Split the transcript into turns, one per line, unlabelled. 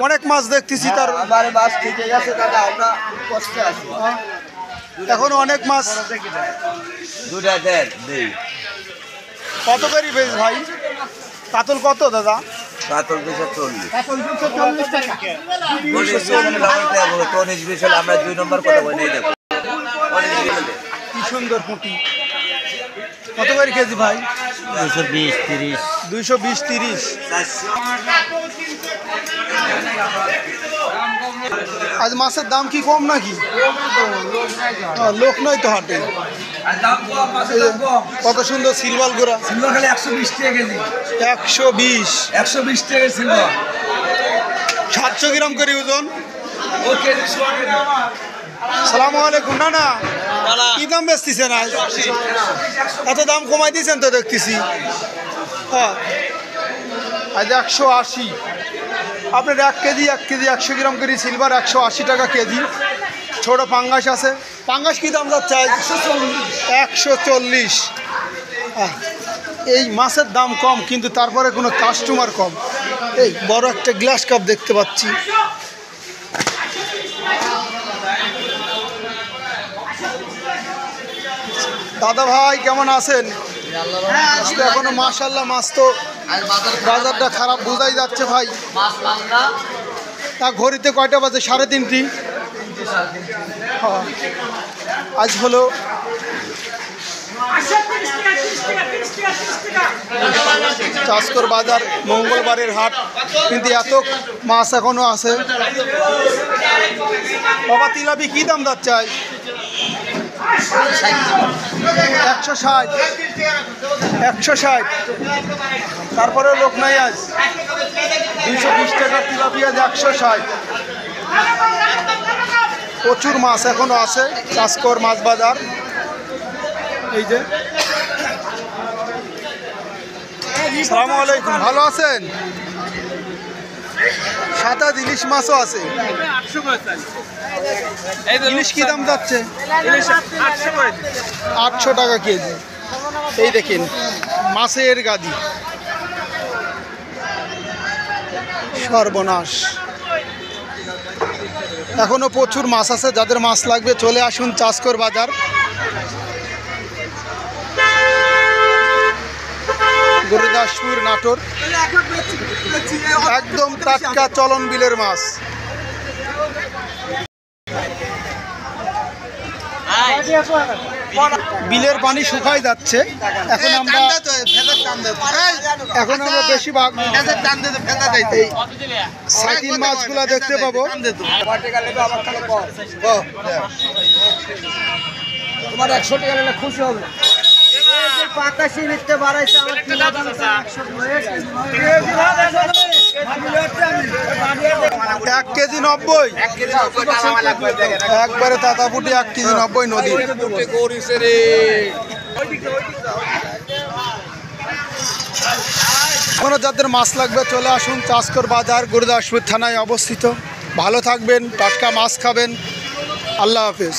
অনেক মাছ দেখতেছি তার
মাছ ঠিক আছে দাদা, আমরা কষ্টে আছি।
এখন অনেক মাছ।
দুটা দেন দেই।
কত করে বেশ ভাই? কাতল কত দাদা?
কাতল 240।
কাতল 240 টাকা।
আমরা 2 নম্বর কথা বলে নেই দেখো।
কি সুন্দর পুঁটি। কত করে কেজি ভাই?
220 30।
220 30। আজ মাছের দাম কি কম নাকি? লোক নয় তো হাটে। কত সুন্দর সিলভার গোড়া।
সিলভার খালি 120 টাকা কেজি।
120
টাকা সিলভার।
700 গ্রাম করে ওজন।
ও কেজি 100 টাকা।
সালামু আলাইকুম। না কি দাম বেচতেছেন আজ? এত দাম কমাই দিয়েছেন তো দেখতেছি। হ্যাঁ আজ 180। আপনার 1 কেজি 100 গ্রাম করে সিলভার 180 টাকা কেজি। ছোট পাঙ্গাস আছে। পাঙ্গাস কি দাম যাচ্ছে? 140। এই মাছের দাম কম কিন্তু তারপরে কোনো কাস্টমার কম। এই বড় একটা গ্লাস কাপ দেখতে পাচ্ছি। দাদা ভাই কেমন আছেন? এখনো মাশাআল্লাহ মাছ তো বাজারটা খারাপ বোঝাই যাচ্ছে ভাই। তা ঘড়িতে কয়টা বাজে? 3:30। আজ হলো চাষকর বাজার, মঙ্গলবারের হাট, কিন্তু এত মাছ এখনো আছে। বাবা তিলাপি কি দাম যাচ্ছে? 160। 160। তারপরে লোক নাই আজ। 220 টাকার তিলাপি আজ 160। প্রচুর মাছ এখনো আছে চাষকর মাছ বাজার। এই যে আসসালামু আলাইকুম, ভালো আছেন? 7 ইলিশ মাছও আছে। ইলিশ কি দাম যাচ্ছে? 800 টাকা কেজি। এই দেখেন মাছের গাদি। সর্বনাশ। এখনো প্রচুর মাছ আছে। যাদের মাছ লাগবে চলে আসুন চাষকর বাজার। গুরুদাসপুর নাটোর। একদম টাটকা চলন বিলের মাছ। বিলের পানি শুকাই যাচ্ছে। এখন আমরা বেশিরভাগ সাইটিন মাছগুলা দেখতে পাবো।
তোমার 100 টাকা নিলে খুশি হবে। পাকাশি নিতে বাড়াইছে আমার
1 কেজি 90। একবারে তাতাপুটি 1 কেজি 90 নদী। কোনো যাদের মাছ লাগবে চলে আসুন চাষকর বাজার, গুরুদাসপুর থানায় অবস্থিত। ভালো থাকবেন, টাটকা মাছ খাবেন। আল্লাহ হাফেজ।